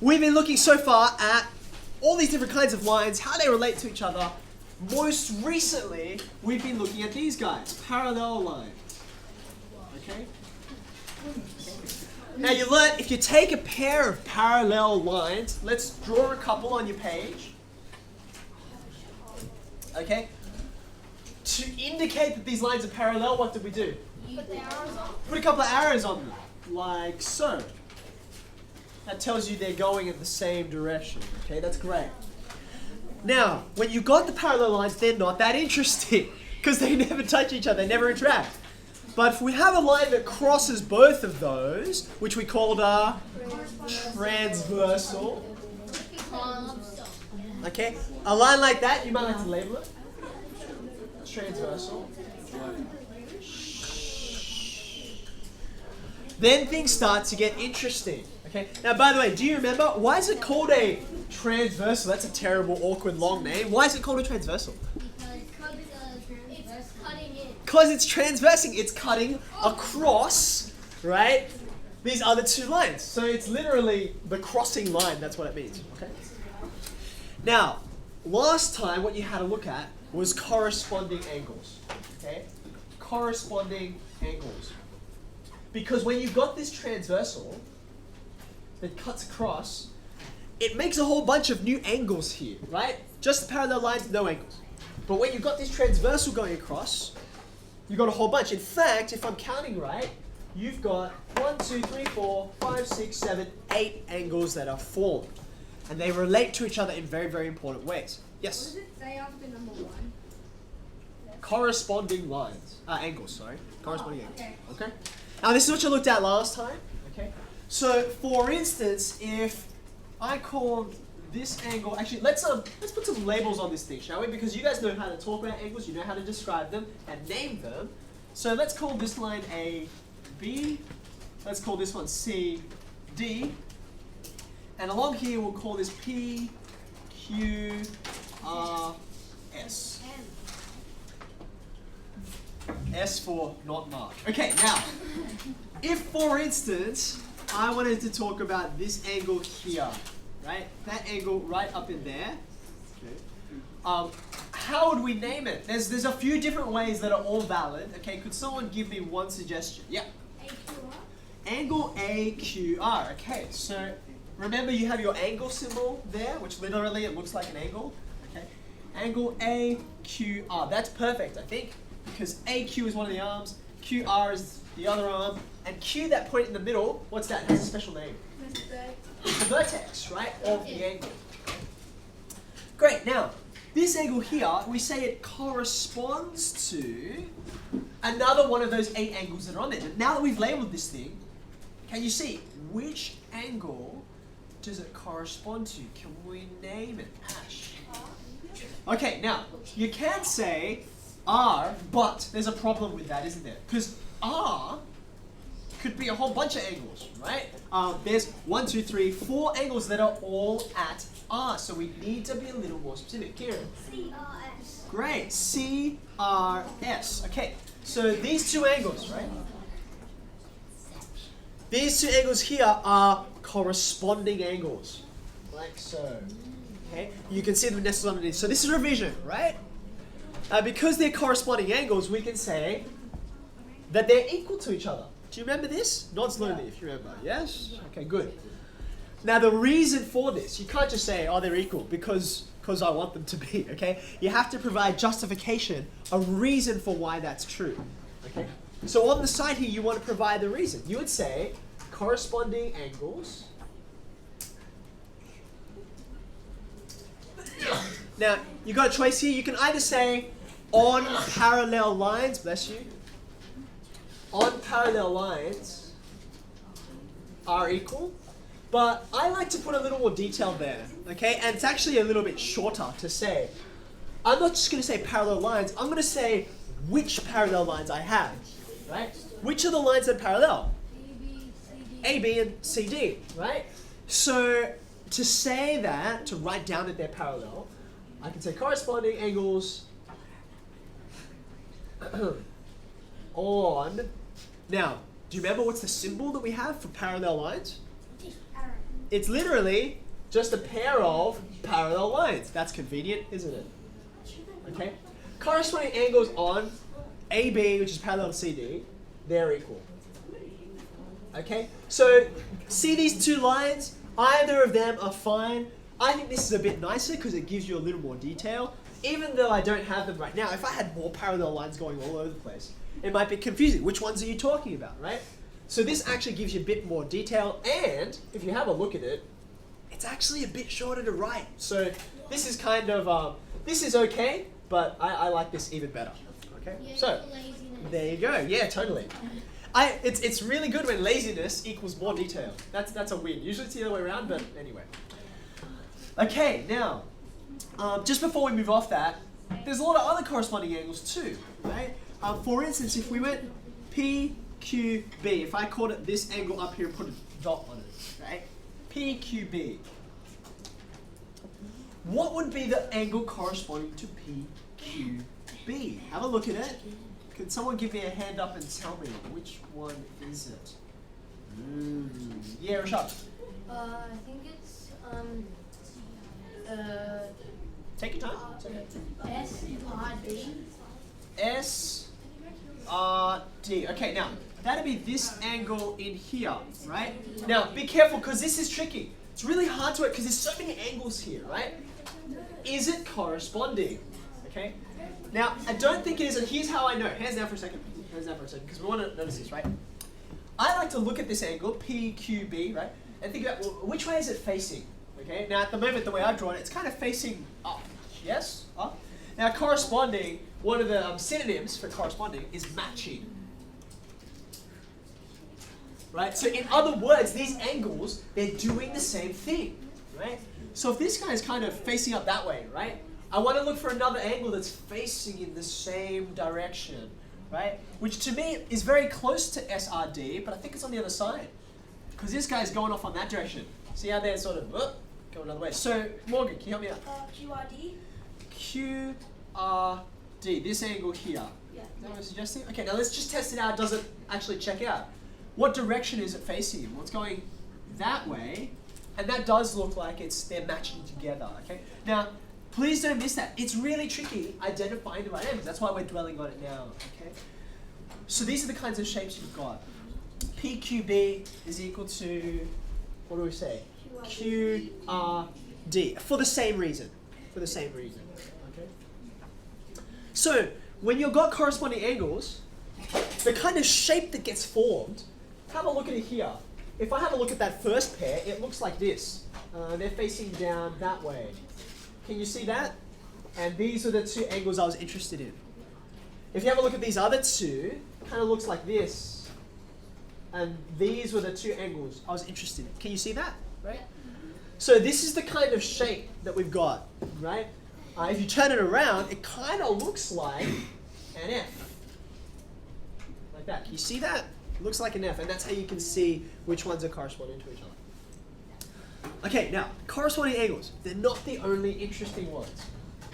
we've been looking so far at all these different kinds of lines, how they relate to each other. Most recently, we've been looking at these guys, parallel lines. Okay? Now you learn, if you take a pair of parallel lines, let's draw a couple on your page. Okay? To indicate that these lines are parallel, what did we do? Put a couple of arrows on them, like so. That tells you they're going in the same direction. Okay, that's great. Now, when you got the parallel lines, they're not that interesting because they never touch each other, they never interact. But if we have a line that crosses both of those, which we called a transversal, okay, a line like that, you might like to label it. Transversal. Then things start to get interesting. Okay. Now, by the way, do you remember why is it called a transversal? That's a terrible, awkward, long name. Why is it called a transversal? Because it's transversing. It's cutting across, right? These other two lines. So it's literally the crossing line. That's what it means. Okay. Now, last time what you had to look at was corresponding angles. Okay. Corresponding angles. Because when you've got this transversal that cuts across, it makes a whole bunch of new angles here, right? Just parallel lines, no angles. But when you've got this transversal going across, you've got a whole bunch. In fact, if I'm counting right, you've got 1, 2, 3, 4, 5, 6, 7, 8 angles that are formed. And they relate to each other in very, very important ways. Yes? What does it say after number 1? Corresponding lines. Angles, sorry. Corresponding angles. Okay. Okay? Now this is what you looked at last time. Okay? So for instance, if I called this angle, actually let's put some labels on this thing, shall we? Because you guys know how to talk about angles, you know how to describe them and name them. So let's call this line A, B. Let's call this one C, D. And along here we'll call this P, Q, R, S. S for not marked. Okay, now, if for instance, I wanted to talk about this angle here, right? That angle right up in there. Okay. How would we name it? There's a few different ways that are all valid. Okay, could someone give me one suggestion? Yeah. AQR. Angle AQR. Okay, so remember you have your angle symbol there, which literally it looks like an angle. Okay. Angle AQR. That's perfect, I think. Because AQ is one of the arms, QR is the other arm, and Q, that point in the middle, what's that? It has a special name. The vertex, right, of the angle. Great, now, this angle here, we say it corresponds to another one of those 8 angles that are on there. Now that we've labeled this thing, can you see which angle does it correspond to? Can we name it? Ash. Okay, now, you can say R, but there's a problem with that, isn't there? Because R could be a whole bunch of angles, right? There's 1, 2, 3, 4 angles that are all at R, so we need to be a little more specific. Kieran? CRS. Great, CRS. Okay, so these two angles, right? These two angles here are corresponding angles, like so. Okay, you can see them nestled underneath. So this is revision, right? Because they're corresponding angles, we can say that they're equal to each other. Do you remember this? Nod slowly if you remember. Yes? Okay, good. Now the reason for this, you can't just say, oh, they're equal because I want them to be, okay? You have to provide justification, a reason for why that's true, okay? So on the side here, you want to provide the reason. You would say corresponding angles. Now, you've got a choice here. You can either say on parallel lines, bless you, on parallel lines are equal, but I like to put a little more detail there, okay? And it's actually a little bit shorter to say. I'm not just going to say parallel lines, I'm going to say which parallel lines I have, right? Which are the lines that are parallel? A, B, and C, D, right? So to say that, to write down that they're parallel, I can say corresponding angles on. Now, do you remember what's the symbol that we have for parallel lines? It's literally just a pair of parallel lines. That's convenient, isn't it? Okay. Corresponding angles on AB, which is parallel to CD, they're equal. Okay. So see these two lines? Either of them are fine. I think this is a bit nicer because it gives you a little more detail. Even though I don't have them right now, if I had more parallel lines going all over the place, it might be confusing. Which ones are you talking about, right? So this actually gives you a bit more detail, and if you have a look at it, it's actually a bit shorter to write. So this is kind of, this is okay, but I like this even better. Okay, so there you go. Yeah, totally. It's really good when laziness equals more detail. That's a win. Usually it's the other way around, but anyway. Okay, now, just before we move off that, there's a lot of other corresponding angles too, right? For instance, if we went PQB, if I called it this angle up here and put a dot on it, right? PQB. What would be the angle corresponding to PQB? Have a look at it. Can someone give me a hand up and tell me which one is it? Yeah, Rashad. I think it's Take your time. It's okay. SRD. Okay, now that'd be this angle in here, right? Now be careful because this is tricky. It's really hard to work because there's so many angles here, right? Is it corresponding? Okay. Now I don't think it is, and here's how I know. Hands down for a second. Hands down for a second, because we want to notice this, right? I like to look at this angle PQB, right, and think about, well, which way is it facing? Okay. Now at the moment, the way I've drawn it, it's kind of facing up. Yes, up. Now corresponding, one of the synonyms for corresponding is matching. Right? So in other words, these angles, they're doing the same thing. Right? So if this guy is kind of facing up that way, right? I want to look for another angle that's facing in the same direction. Right? Which to me is very close to SRD, but I think it's on the other side. Because this guy's going off on that direction. See how they're sort of go another way. So Morgan, can you help me out? QRD. QRD, this angle here. Yeah. Is that what I'm suggesting? Okay, now let's just test it out. Does it actually check out? What direction is it facing in? Well, it's going that way, and that does look like they're matching together, okay? Now, please don't miss that. It's really tricky identifying the right angles. That's why we're dwelling on it now, okay? So these are the kinds of shapes you've got. PQB is equal to, what do we say? QRD, for the same reason. For the same reason. Okay. So when you've got corresponding angles, the kind of shape that gets formed, have a look at it here. If I have a look at that first pair, it looks like this. They're facing down that way. Can you see that? And these are the two angles I was interested in. If you have a look at these other two, it kind of looks like this. And these were the two angles I was interested in. Can you see that? Right? So this is the kind of shape that we've got, right? If you turn it around, it kind of looks like an F. Like that. Can you see that? It looks like an F, and that's how you can see which ones are corresponding to each other. Okay, now, corresponding angles. They're not the only interesting ones.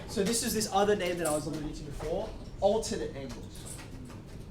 So this is this other name that I was alluding to before, alternate angles.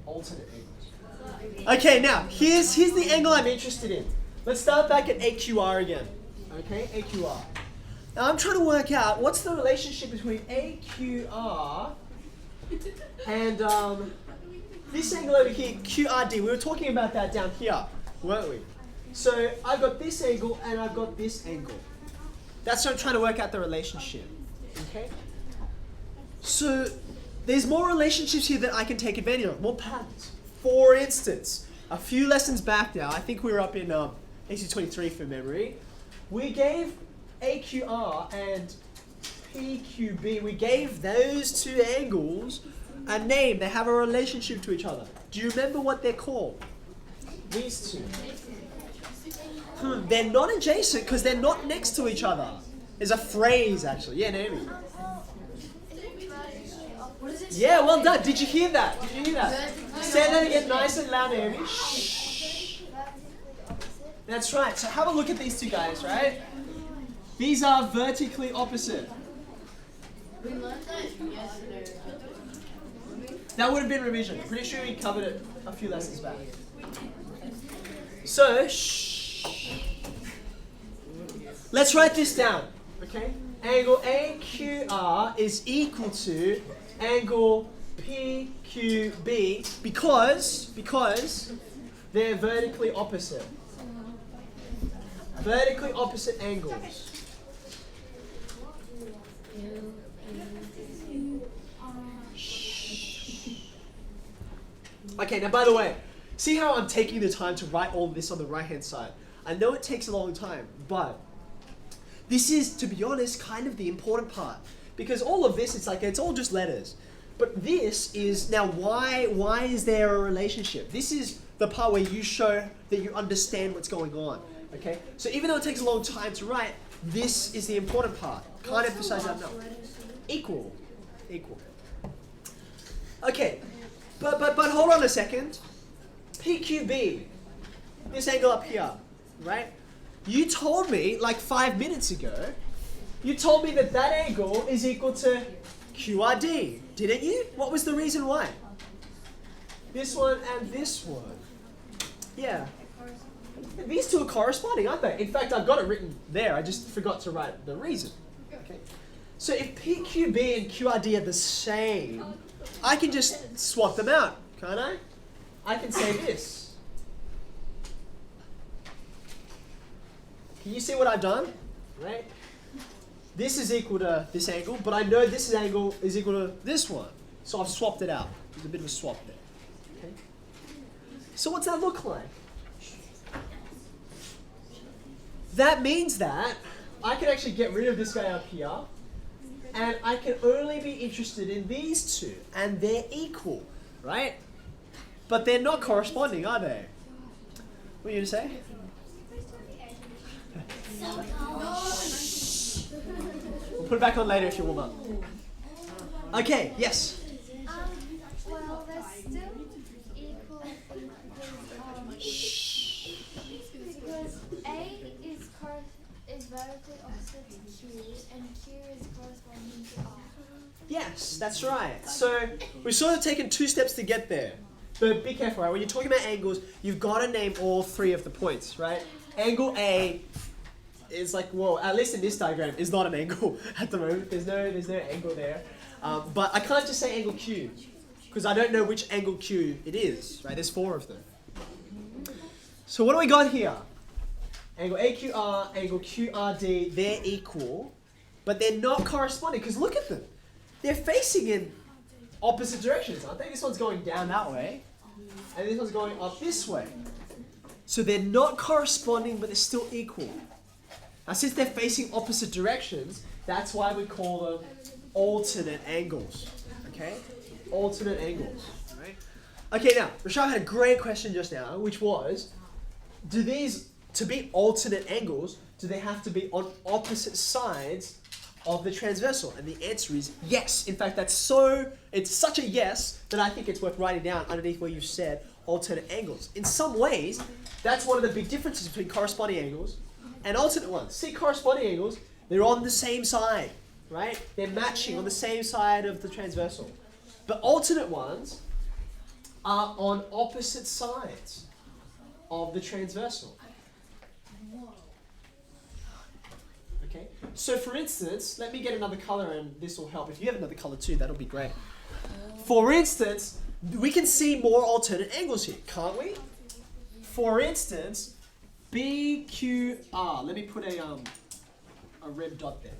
Alternate angles. Okay, now, here's the angle I'm interested in. Let's start back at AQR again. Okay, AQR. Now I'm trying to work out what's the relationship between AQR and this angle over here, QRD. We were talking about that down here, weren't we? So I've got this angle and I've got this angle. That's what I'm trying to work out the relationship. Okay? So there's more relationships here that I can take advantage of, more patterns. For instance, a few lessons back now, I think we were up in AC23 from memory, we gave AQR and PQB, we gave those two angles a name. They have a relationship to each other. Do you remember what they're called? These two. They're not adjacent because they're not next to each other. There's a phrase actually. Yeah, Naomi. Yeah, well done. Did you hear that? Did you hear that? Say that again nice and loud, Naomi. Shh. That's right. So have a look at these two guys, right? These are vertically opposite. We learned that yesterday. That would have been revision. Pretty sure we covered it a few lessons back. So, shh. Let's write this down, okay? Angle AQR is equal to angle PQB because they're vertically opposite. Vertically opposite angles. Okay, now by the way, see how I'm taking the time to write all this on the right hand side? I know it takes a long time, but this is, to be honest, kind of the important part. Because all of this, it's all just letters. But this is, now why is there a relationship? This is the part where you show that you understand what's going on. Okay? So even though it takes a long time to write, this is the important part. Can't emphasize that enough. Equal. Okay, but hold on a second. PQB, this angle up here, right? You told me like 5 minutes ago, you told me that that angle is equal to QRD, didn't you? What was the reason why? This one and this one. Yeah. These two are corresponding, aren't they? In fact, I've got it written there. I just forgot to write the reason. Okay. So if PQB and QRD are the same, I can just swap them out, can't I? I can say this. Can you see what I've done? Right? This is equal to this angle, but I know this angle is equal to this one. So I've swapped it out. There's a bit of a swap there. Okay. So what's that look like? That means that I can actually get rid of this guy up here, and I can only be interested in these two, and they're equal, right? But they're not corresponding, are they? What are you going to say? We'll put it back on later if you warm up. Okay, yes? Well, they're still equal because A is vertically opposite to Q and Q is corresponding to R. Yes, that's right. So we've sort of taken 2 steps to get there. But be careful, right? When you're talking about angles, you've got to name all 3 of the points, right? Angle A is like, well, at least in this diagram, is not an angle at the moment. There's no angle there. But I can't just say angle Q, because I don't know which angle Q it is, right? There's 4 of them. So what do we got here? Angle AQR, angle QRD, they're equal, but they're not corresponding, because look at them. They're facing in opposite directions, aren't they? This one's going down that way, and this one's going up this way. So they're not corresponding, but they're still equal. Now, since they're facing opposite directions, that's why we call them alternate angles. Okay? Alternate angles. Right? Okay, now, Rashad had a great question just now, which was, do these, to be alternate angles, do they have to be on opposite sides of the transversal? And the answer is yes. In fact, it's such a yes that I think it's worth writing down underneath where you said alternate angles. In some ways, that's one of the big differences between corresponding angles and alternate ones. See, corresponding angles, they're on the same side, right? They're matching on the same side of the transversal. But alternate ones are on opposite sides of the transversal. Okay, so for instance, let me get another color and this will help. If you have another color too, that'll be great. For instance, we can see more alternate angles here, can't we? For instance, BQR. Let me put a red dot there.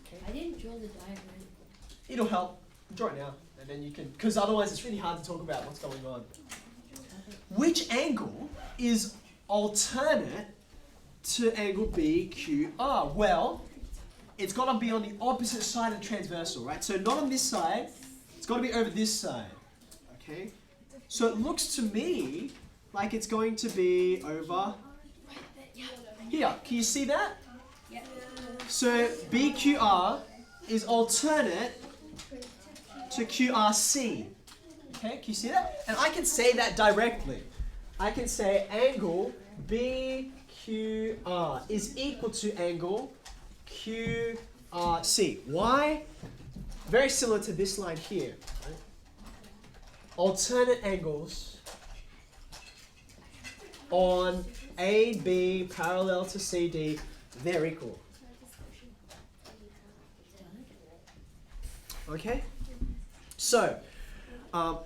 Okay. I didn't draw the diagram. It'll help. Draw it now, and then you can, because otherwise it's really hard to talk about what's going on. Which angle is alternate to angle BQR? Well, it's got to be on the opposite side of the transversal, right? So not on this side, it's got to be over this side, okay? So it looks to me like it's going to be over here. Can you see that? Yeah. So BQR is alternate to QRC. Okay, can you see that? And I can say that directly. I can say angle BQR is equal to angle QRC. Why? Very similar to this line here. Right? Alternate angles on AB parallel to CD, they're equal. Okay? So, I'm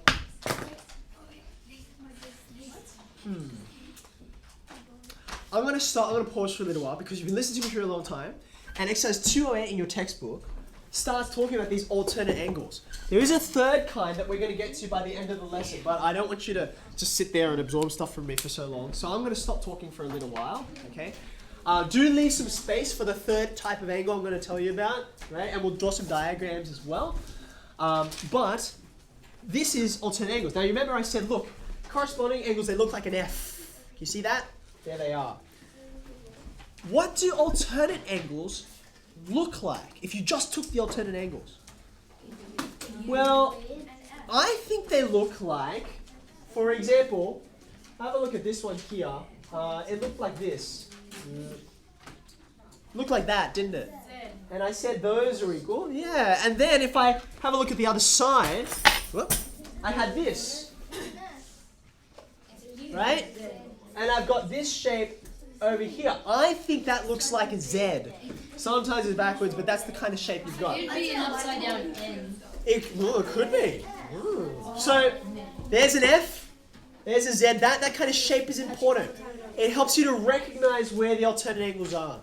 going to pause for a little while because you've been listening to me for a long time. And exercise 208 in your textbook starts talking about these alternate angles. There is a third kind that we're going to get to by the end of the lesson, but I don't want you to just sit there and absorb stuff from me for so long. So I'm going to stop talking for a little while, okay? Do leave some space for the third type of angle I'm going to tell you about, right? And we'll draw some diagrams as well. But this is alternate angles. Now, you remember I said, look, corresponding angles, they look like an F. You see that? There they are. What do alternate angles look like if you just took the alternate angles? Well, I think they look like, for example, have a look at this one here. It looked like this. Looked like that, didn't it? And I said those are equal. Yeah, and then if I have a look at the other side, whoop, I had this. Right? And I've got this shape over here. I think that looks like a Z. Sometimes it's backwards, but that's the kind of shape you've got. It would be an upside down N. It could be. So there's an F, there's a Z. That kind of shape is important. It helps you to recognize where the alternate angles are.